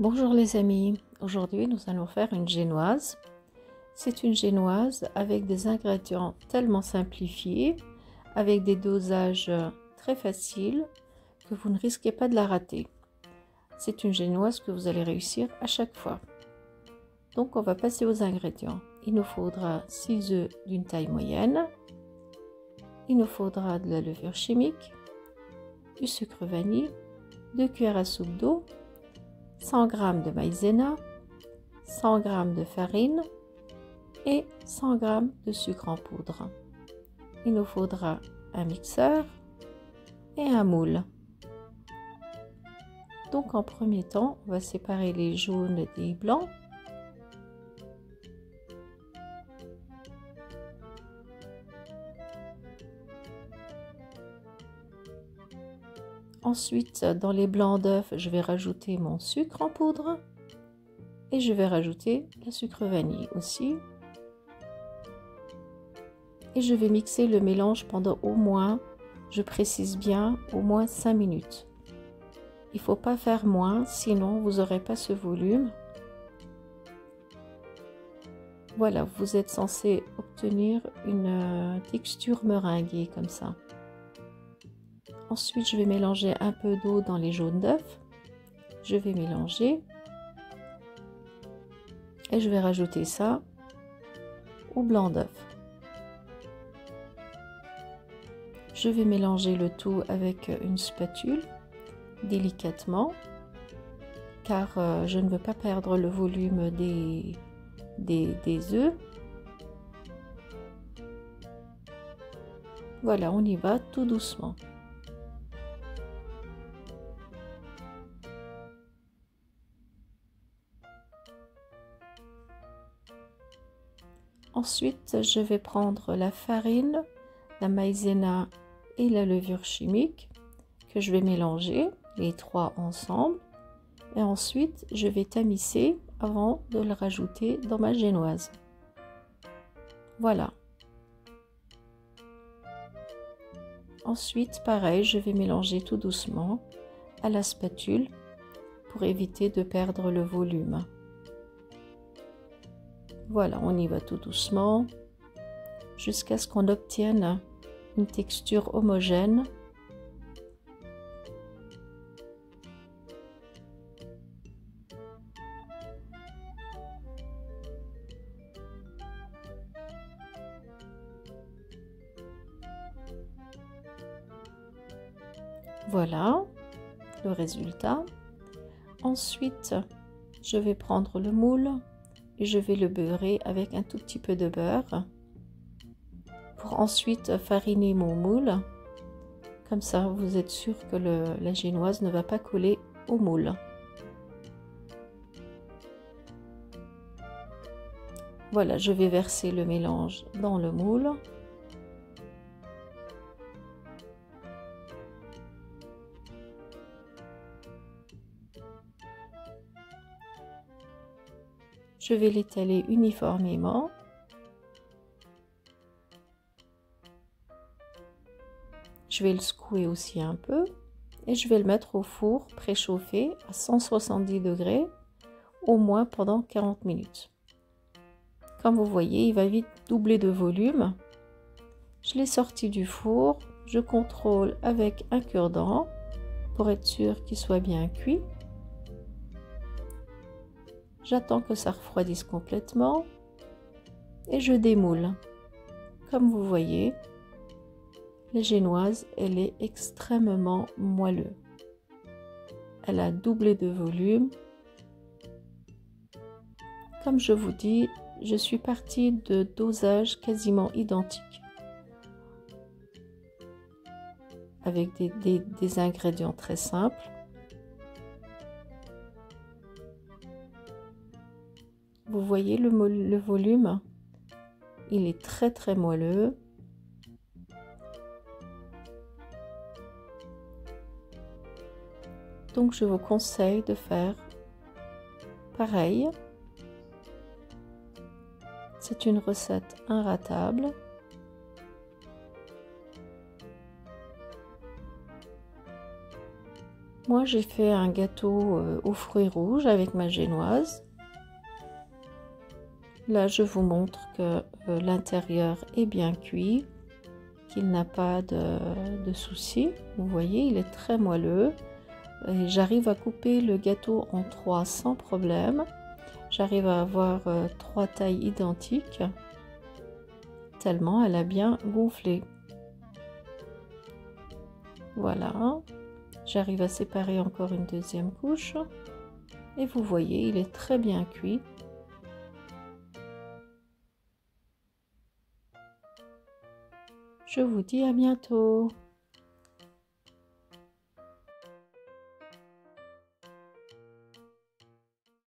Bonjour les amis, aujourd'hui nous allons faire une génoise. C'est une génoise avec des ingrédients tellement simplifiés, avec des dosages très faciles que vous ne risquez pas de la rater. C'est une génoise que vous allez réussir à chaque fois. Donc on va passer aux ingrédients. Il nous faudra 6 œufs d'une taille moyenne, il nous faudra de la levure chimique, du sucre vanille, 2 cuillères à soupe d'eau, 100 g de maïzena, 100 g de farine et 100 g de sucre en poudre. Il nous faudra un mixeur et un moule. Donc en premier temps, on va séparer les jaunes des blancs. Ensuite, dans les blancs d'œufs, je vais rajouter mon sucre en poudre et je vais rajouter le sucre vanille aussi. Et je vais mixer le mélange pendant au moins, je précise bien, au moins 5 minutes. Il ne faut pas faire moins, sinon vous n'aurez pas ce volume. Voilà, vous êtes censé obtenir une texture meringuée comme ça. Ensuite, je vais mélanger un peu d'eau dans les jaunes d'œufs. Je vais mélanger. Et je vais rajouter ça au blanc d'œuf. Je vais mélanger le tout avec une spatule, délicatement, car je ne veux pas perdre le volume des œufs. Voilà, on y va tout doucement. Ensuite, je vais prendre la farine, la maïzena et la levure chimique que je vais mélanger, les trois ensemble. Et ensuite, je vais tamiser avant de le rajouter dans ma génoise. Voilà. Ensuite, pareil, je vais mélanger tout doucement à la spatule pour éviter de perdre le volume. Voilà, on y va tout doucement jusqu'à ce qu'on obtienne une texture homogène. Voilà le résultat. Ensuite, je vais prendre le moule et je vais le beurrer avec un tout petit peu de beurre pour ensuite fariner mon moule. Comme ça, vous êtes sûr que la génoise ne va pas coller au moule. Voilà, je vais verser le mélange dans le moule. Je vais l'étaler uniformément. Je vais le secouer aussi un peu et je vais le mettre au four préchauffé à 170 degrés au moins pendant 40 minutes. Comme vous voyez, il va vite doubler de volume. Je l'ai sorti du four, je contrôle avec un cure-dent pour être sûr qu'il soit bien cuit. J'attends que ça refroidisse complètement et je démoule. Comme vous voyez, la génoise, elle est extrêmement moelleuse. Elle a doublé de volume. Comme je vous dis, je suis partie de dosages quasiment identiques, avec des ingrédients très simples. Vous voyez le volume, il est très moelleux. Donc je vous conseille de faire pareil. C'est une recette inratable. Moi, j'ai fait un gâteau aux fruits rouges avec ma génoise. Là, je vous montre que l'intérieur est bien cuit, qu'il n'a pas de soucis. Vous voyez, il est très moelleux. Et j'arrive à couper le gâteau en 3 sans problème. J'arrive à avoir 3 tailles identiques, tellement elle a bien gonflé. Voilà. J'arrive à séparer encore une deuxième couche. Et vous voyez, il est très bien cuit. Je vous dis à bientôt.